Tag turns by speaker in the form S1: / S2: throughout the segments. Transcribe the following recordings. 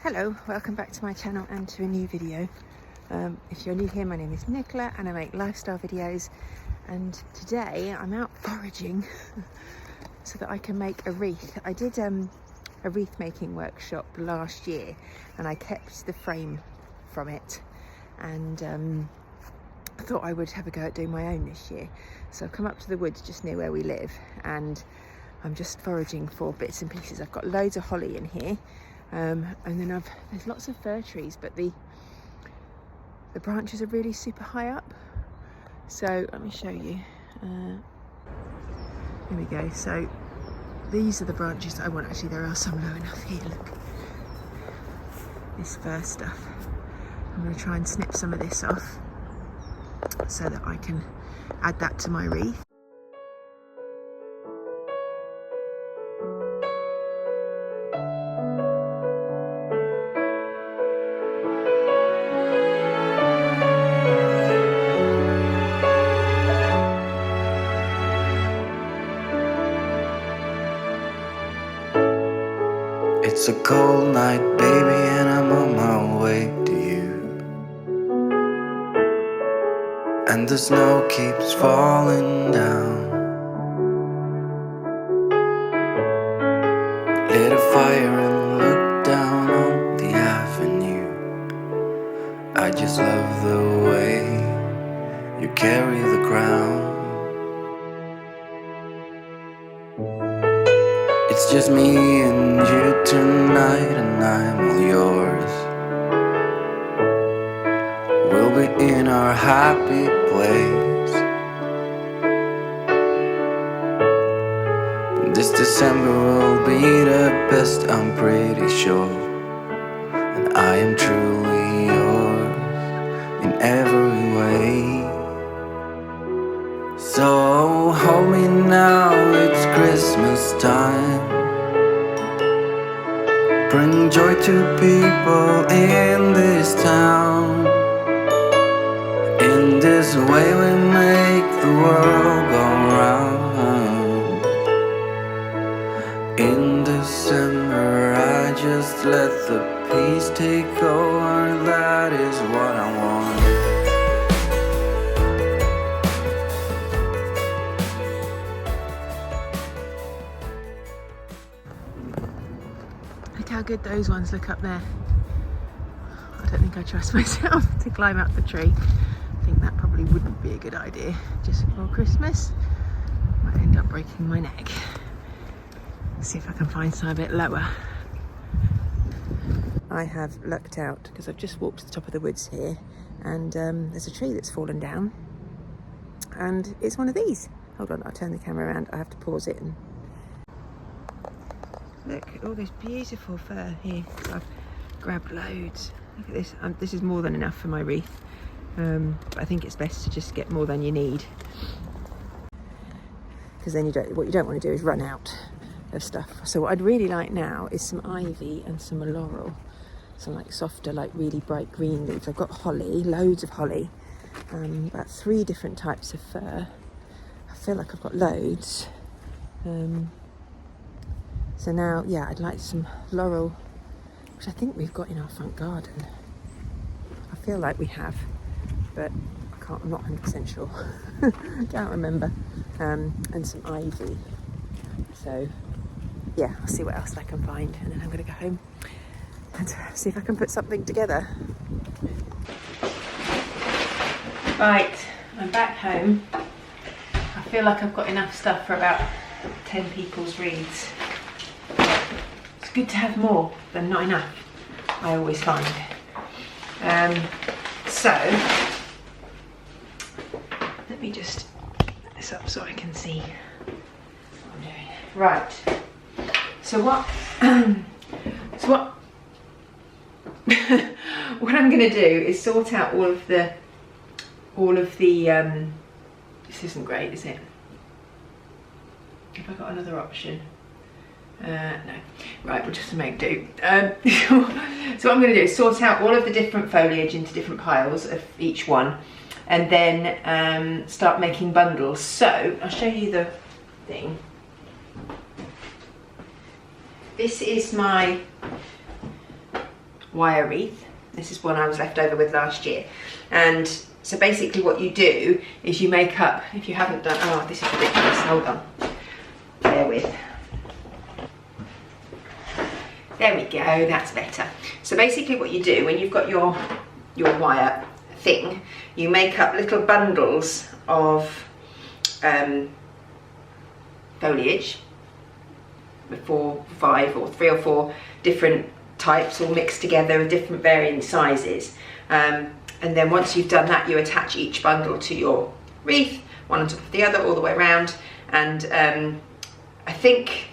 S1: Hello, welcome back to my channel and to a new video. If you're new here, my name is Nicola and I make lifestyle videos, and today I'm out foraging so that I can make a wreath. I did a wreath making workshop last year and I kept the frame from it, and I thought I would have a go at doing my own this year. So I've come up to the woods just near where we live and I'm just foraging for bits and pieces. I've got loads of holly in here. And then there's lots of fir trees, but the branches are really super high up. So let me show you. Here we go. So these are the branches that I want. Actually, there are some low enough here. Look, this fir stuff. I'm going to try and snip some of this off so that I can add that to my wreath.
S2: It's a cold night, baby, and I'm on my way to you. And the snow keeps falling down. Lit a fire and looked down on the avenue. I just love the way you carry the crown. It's just me and you tonight, and I'm all yours. We'll be in our happy place. This December will be the best, I'm pretty sure. And I am truly yours in every way. So hold me now, it's Christmas time. Bring joy to people in this town. In this way we make the world go round. In December I just let the peace take over. That is what I want.
S1: Look how good those ones look up there. I don't think I trust myself to climb up the tree. I think that probably wouldn't be a good idea just before Christmas. Might end up breaking my neck. Let's see if I can find some a bit lower. I have lucked out because I've just walked to the top of the woods here, and there's a tree that's fallen down, and it's one of these. Hold on, I'll turn the camera around. I have to pause it and look at all this beautiful fir here. So I've grabbed loads. Look at this. This is more than enough for my wreath. But I think it's best to just get more than you need, because then what you don't want to do is run out of stuff. So what I'd really like now is some ivy and some laurel, some like softer, like really bright green leaves. I've got holly, loads of holly, about 3 different types of fir. I feel like I've got loads. So now, yeah, I'd like some laurel, which I think we've got in our front garden. I feel like we have, but I'm not 100% sure. Can't remember. And some ivy. So, yeah, I'll see what else I can find, and then I'm going to go home and see if I can put something together. Right, I'm back home. I feel like I've got enough stuff for about 10 people's wreaths. It's good to have more than not enough, I always find. So let me just put this up so I can see what I'm doing. Right. So what what I'm going to do is sort out all of the this isn't great, is it? Have I got another option? No. Right, we'll just make do. So what I'm going to do is sort out all of the different foliage into different piles of each one, and then start making bundles. So I'll show you the thing. This is my wire wreath. This is one I was left over with last year. And so basically what you do is you make up, if you haven't done, oh, this is ridiculous, hold on, bear with. There we go, that's better. So basically what you do when you've got your wire thing, you make up little bundles of foliage, 4, 5 or 3 or 4 different types all mixed together of different varying sizes. And then once you've done that, you attach each bundle to your wreath, one on top of the other, all the way around. And I think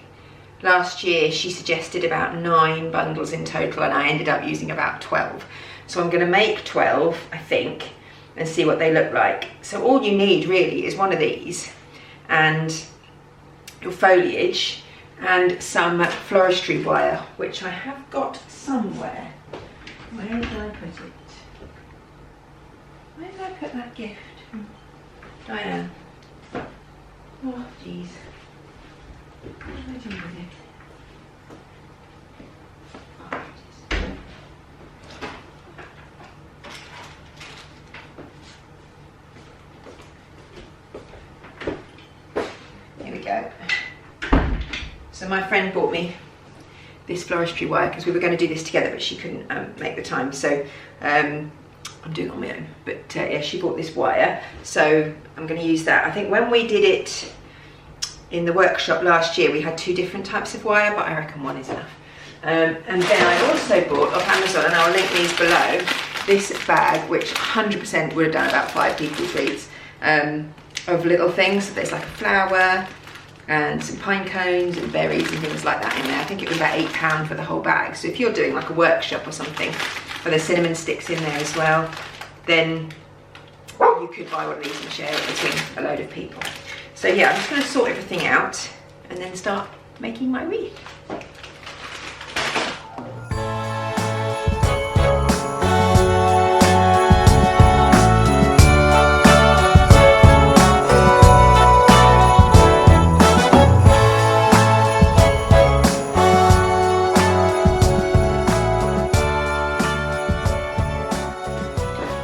S1: last year she suggested about 9 bundles in total, and I ended up using about 12. So I'm going to make 12, I think, and see what they look like. So all you need really is one of these and your foliage and some floristry wire, which I have got somewhere. Where did I put it? Where did I put that gift? Diane. Oh, jeez. What did I do with it? Here we go. So my friend bought me this floristry wire because we were going to do this together, but she couldn't make the time. So I'm doing it on my own. But yeah, she bought this wire, so I'm going to use that. I think when we did it in the workshop last year, we had 2 different types of wire, but I reckon one is enough. And then I also bought off Amazon, and I'll link these below, this bag, which 100% would have done about 5 people's wreaths, of little things. So there's like a flower and some pine cones and berries and things like that in there. I think it was about £8 for the whole bag. So if you're doing like a workshop or something, or there's cinnamon sticks in there as well, then you could buy one of these and share it between a load of people. So yeah, I'm just going to sort everything out and then start making my wreath.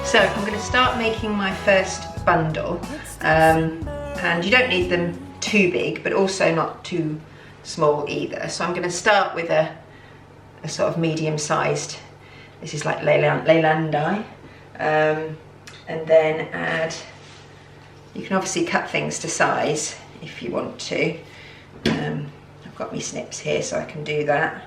S1: So I'm going to start making my first bundle, and you don't need them too big, but also not too small either. So I'm going to start with a sort of medium-sized, this is like Leylandi, and then add, you can obviously cut things to size if you want to. I've got my snips here so I can do that.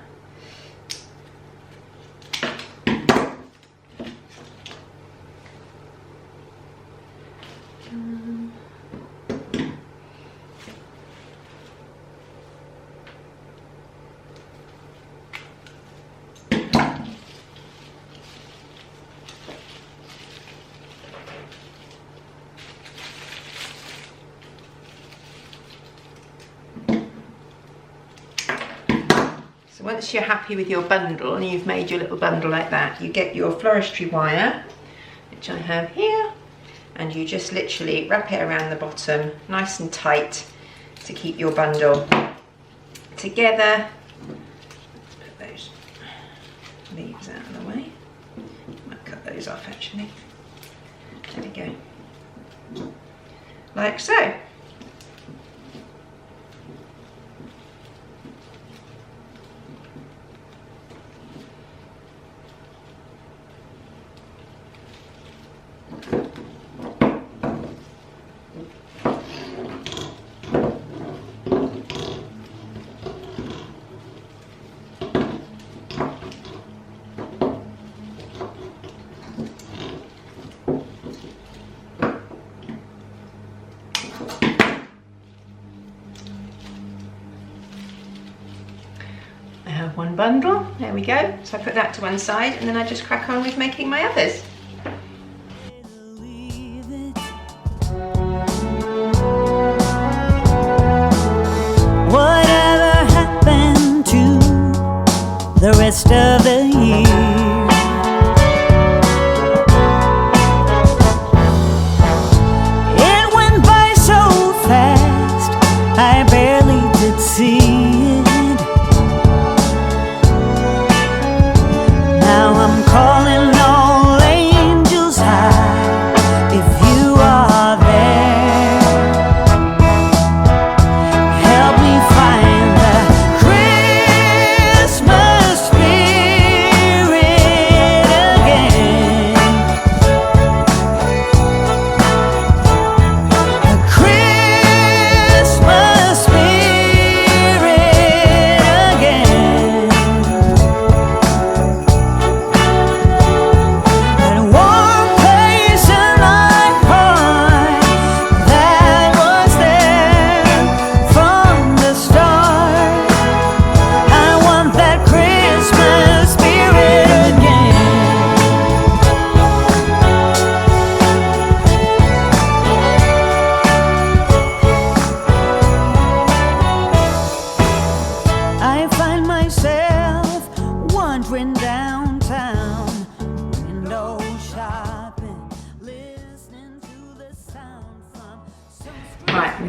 S1: So once you're happy with your bundle and you've made your little bundle like that, you get your floristry wire, which I have here, and you just literally wrap it around the bottom nice and tight to keep your bundle together. Put those leaves out of the way. Might cut those off actually. There we go. Like so. One bundle, there we go. So I put that to one side and then I just crack on with making my others.
S3: Whatever happened to the rest of the year? It went by so fast, I barely did see it. Now I'm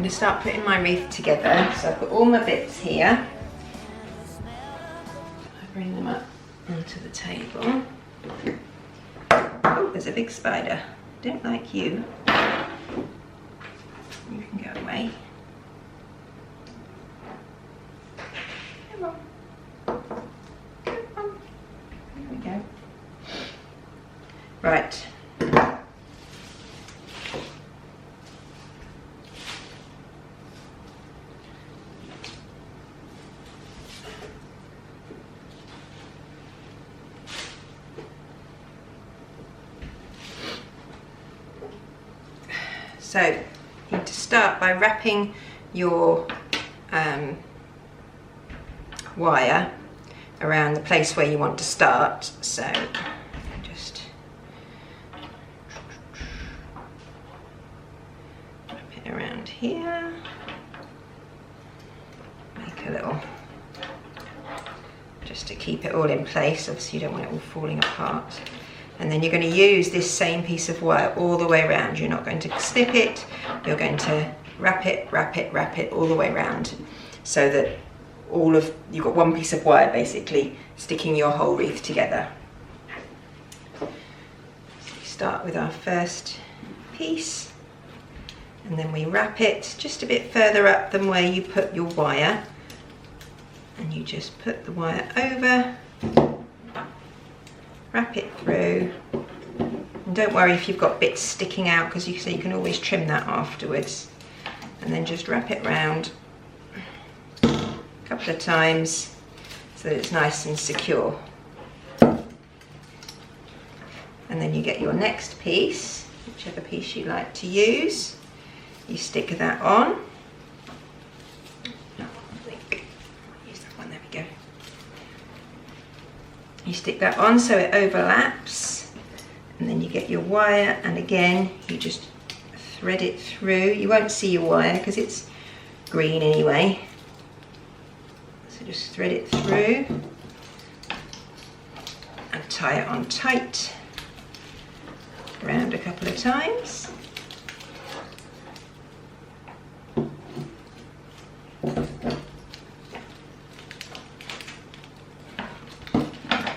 S1: going to start putting my wreath together. So I've got all my bits here. I bring them up onto the table. Oh, there's a big spider. Don't like you. You can go away. Come on. Come on. There we go. Right. So you need to start by wrapping your wire around the place where you want to start. So just wrap it around here, make a little, just to keep it all in place. Obviously you don't want it all falling apart. And then you're going to use this same piece of wire all the way around. You're not going to snip it, you're going to wrap it, wrap it, wrap it all the way around, so that you've got one piece of wire basically sticking your whole wreath together. So we start with our first piece, and then we wrap it just a bit further up than where you put your wire, and you just put the wire over, wrap it through, and don't worry if you've got bits sticking out, because you can always trim that afterwards. And then just wrap it round a couple of times so that it's nice and secure. And then you get your next piece, whichever piece you like to use, you stick that on. Use that one, there we go. You stick that on so it overlaps, and then you get your wire, and again you just thread it through. You won't see your wire because it's green anyway, so just thread it through and tie it on tight around a couple of times.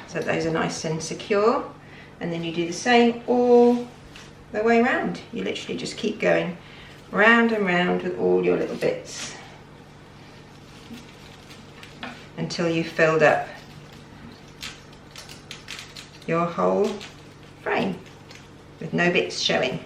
S1: So those are nice and secure, and then you do the same all the way around. You literally just keep going round and round with all your little bits until you've filled up your whole frame with no bits showing.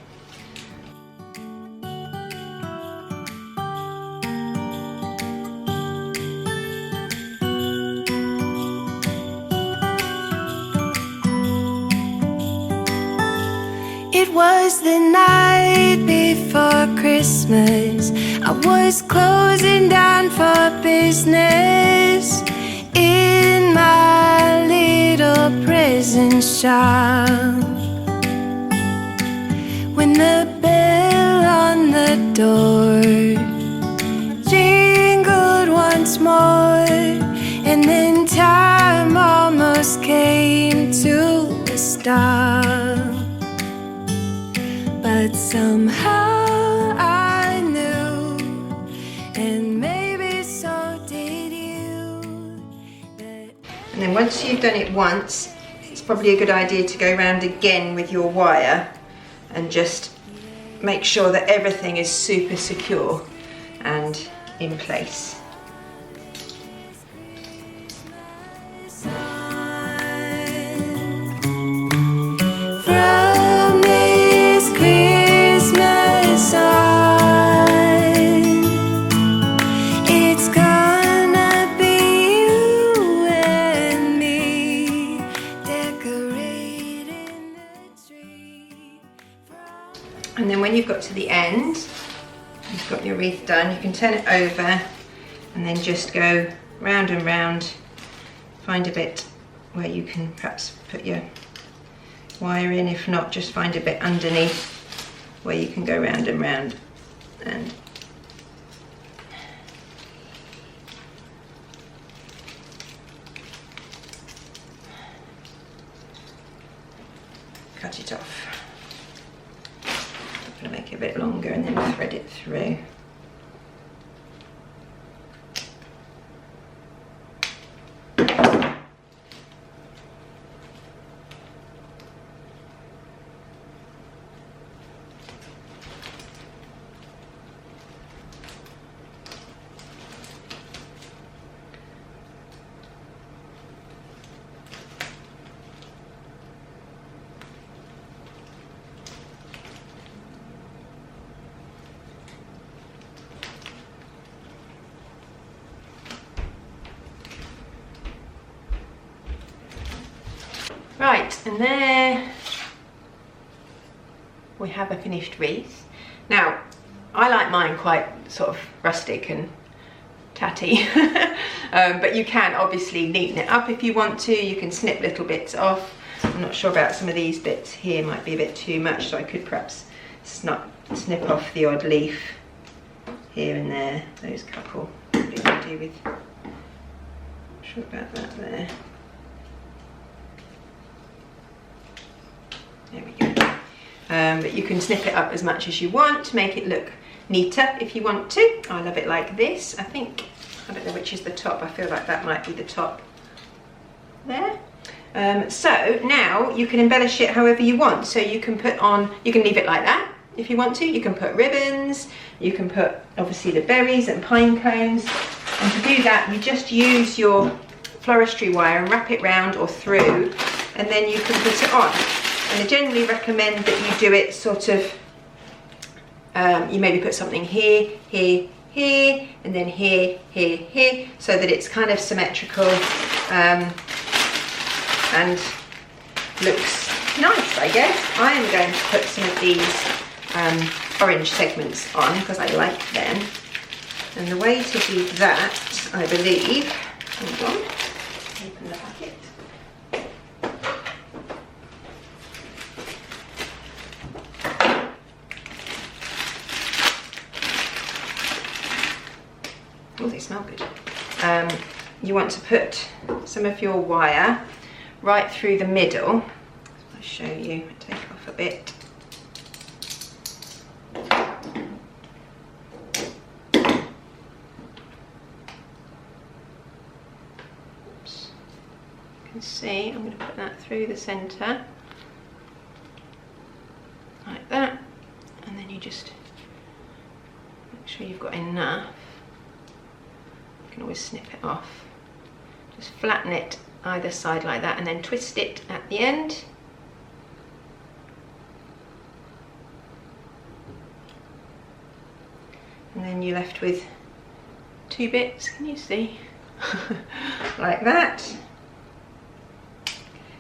S4: It was the night before Christmas. I was closing down for business in my little prison shop, when the bell on the door jingled once more, and then time almost came to a stop. But somehow I knew, and maybe so did you, that...
S1: And then once you've done it once, it's probably a good idea to go around again with your wire and just make sure that everything is super secure and in place. And then when you've got to the end, you've got your wreath done, you can turn it over and then just go round and round. Find a bit where you can perhaps put your wire in. If not, just find a bit underneath where you can go round and round and cut it off. I'm going to make it a bit longer and then thread it through. Right, and there we have a finished wreath. Now, I like mine quite sort of rustic and tatty, but you can obviously neaten it up if you want to. You can snip little bits off. I'm not sure about some of these bits here, might be a bit too much, so I could perhaps snip off the odd leaf here and there. Those couple probably could do with. Not sure about that there. There we go. But you can snip it up as much as you want to make it look neater if you want to. I love it like this. I don't know which is the top. I feel like that might be the top there. So now you can embellish it however you want. So you can you can leave it like that if you want to. You can put ribbons, you can put obviously the berries and pine cones. And to do that, you just use your floristry wire and wrap it round or through, and then you can put it on. And I generally recommend that you do it sort of, you maybe put something here, here, here, and then here, here, here, so that it's kind of symmetrical and looks nice, I guess. I am going to put some of these orange segments on because I like them. And the way to do that, I believe, hold on, open the packet. Oh, they smell good. You want to put some of your wire right through the middle. I'll show you, take off a bit. Oops. You can see, I'm going to put that through the centre, like that, and then you just make sure you've got enough. You can always snip it off. Just flatten it either side like that and then twist it at the end. And then you're left with two bits, can you see? Like that.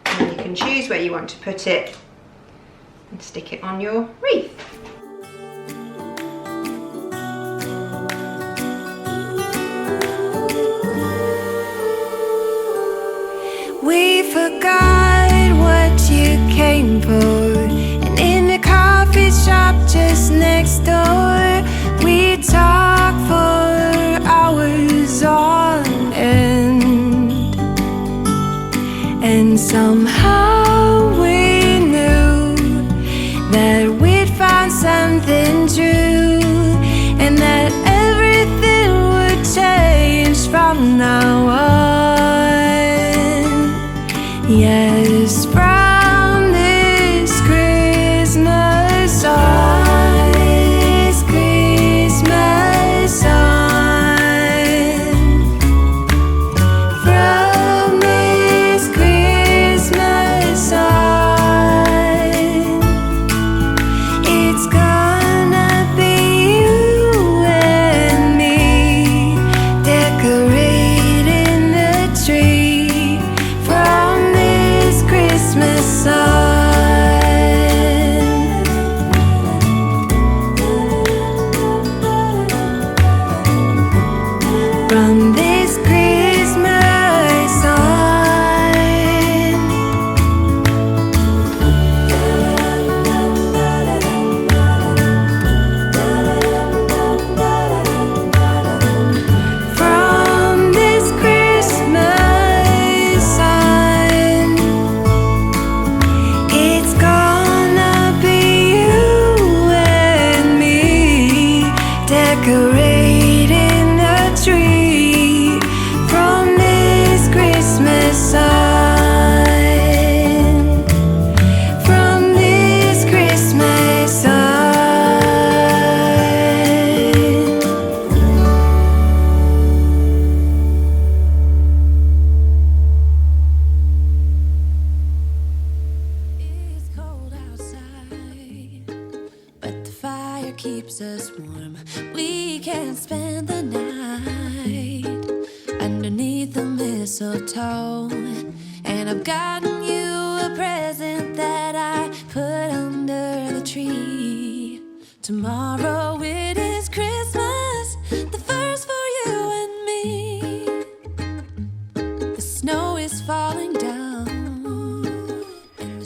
S1: And then you can choose where you want to put it and stick it on your wreath.
S4: We forgot what you came for, and in the coffee shop just next door, we talked for hours on end, and somehow we knew that we'd found something true, and that everything would change from now on. Yes, from this Christmas on, this Christmas on, from this Christmas on, it's gonna be you and me decorating the tree from Christmas on. From this Christmas on. From this Christmas on. It's gonna be you and me decorating the tree from this Christmas on. From this Christmas on. It's cold outside, but the fire keeps us warm. We can spend the night underneath the mistletoe, and I've gotten you a Tomorrow it is Christmas, the first for you and me. The snow is falling down.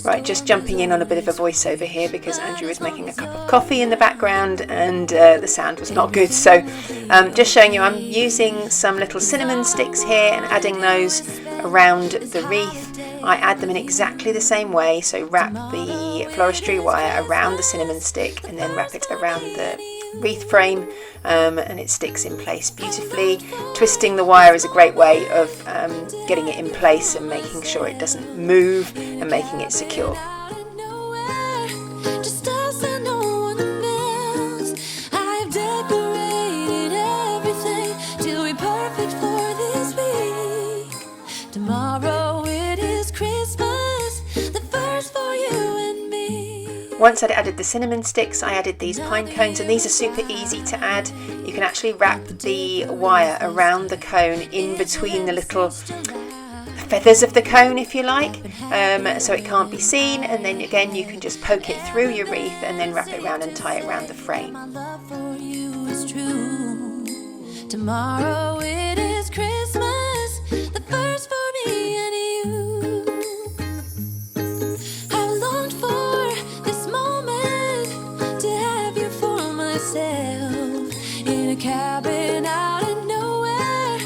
S1: Right, just jumping in on a bit of a voiceover here because Andrew was making a cup of coffee in the background and the sound was not good. So just showing you, I'm using some little cinnamon sticks here and adding those around the wreath. I add them in exactly the same way, so wrap the floristry wire around the cinnamon stick and then wrap it around the wreath frame, and it sticks in place beautifully. Twisting the wire is a great way of getting it in place and making sure it doesn't move and making it secure. Once I'd added the cinnamon sticks, I added these pine cones, and these are super easy to add. You can actually wrap the wire around the cone in between the little feathers of the cone, if you like, so it can't be seen, and then again you can just poke it through your wreath and then wrap it around and tie it around the frame.
S4: Tomorrow it is Christmas, the first for me and you. I've longed for this moment to have you for myself in a cabin out in nowhere,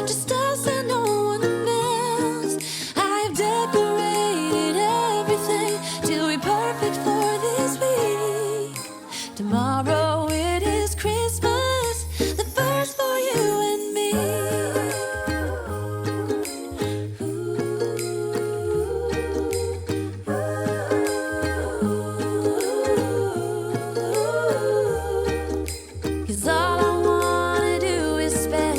S4: just us and no one else. I've decorated everything to be perfect for this week. Tomorrow it is Christmas, the first for you and me. Cause all I wanna do is spend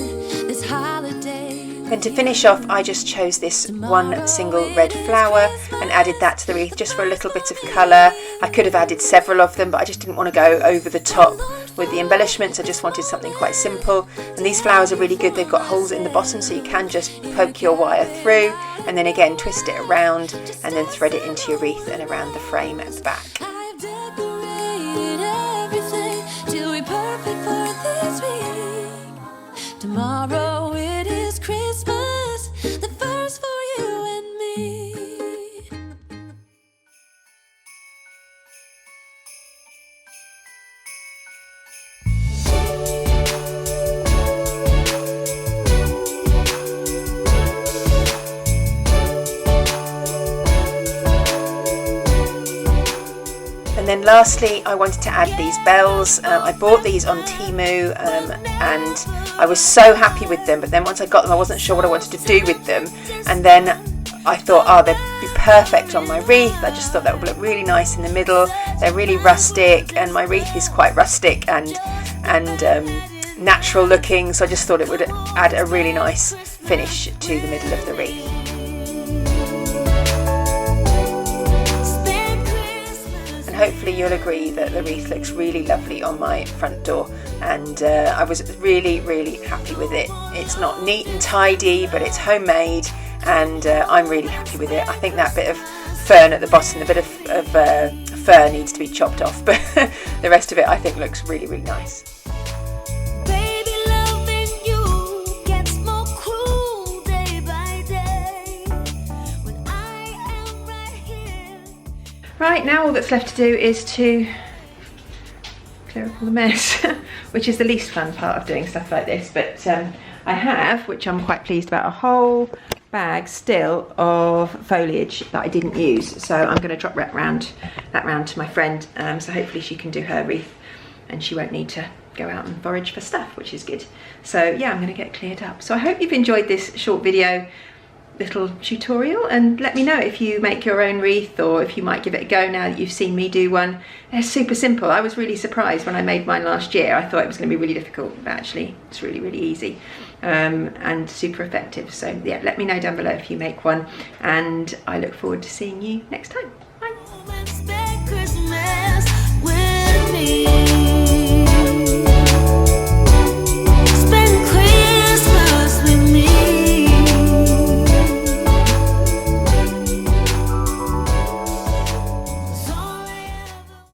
S4: this holiday.
S1: And to finish off, I just chose this one single red flower and added that to the wreath just for a little bit of colour. I could have added several of them, but I just didn't want to go over the top with the embellishments. I just wanted something quite simple. And these flowers are really good. They've got holes in the bottom, so you can just poke your wire through and then again twist it around and then thread it into your wreath and around the frame at the back.
S4: I've decorated everything to be perfect for this week. Tomorrow it is Christmas, the first for you and me.
S1: And then lastly, I wanted to add these bells. I bought these on Temu and I was so happy with them, but then once I got them I wasn't sure what I wanted to do with them, and then I thought, oh, they'd be perfect on my wreath. I just thought that would look really nice in the middle. They're really rustic, and my wreath is quite rustic and natural looking, so I just thought it would add a really nice finish to the middle of the wreath. Hopefully you'll agree that the wreath looks really lovely on my front door, and I was really happy with it. It's not neat and tidy, but it's homemade, and I'm really happy with it. I think that bit of fern at the bottom, the bit of fur needs to be chopped off, but the rest of it I think looks really nice. Right, now all that's left to do is to clear up all the mess, which is the least fun part of doing stuff like this, but I have, which I'm quite pleased about, a whole bag still of foliage that I didn't use, so I'm going to drop that round to my friend, so hopefully she can do her wreath and she won't need to go out and forage for stuff, which is good. So yeah, I'm going to get cleared up. So I hope you've enjoyed this short video little tutorial, and let me know if you make your own wreath or if you might give it a go now that you've seen me do one. They're super simple. I was really surprised when I made mine last year. I thought it was going to be really difficult, but actually it's really easy and super effective. So yeah, let me know down below if you make one, and I look forward to seeing you next time.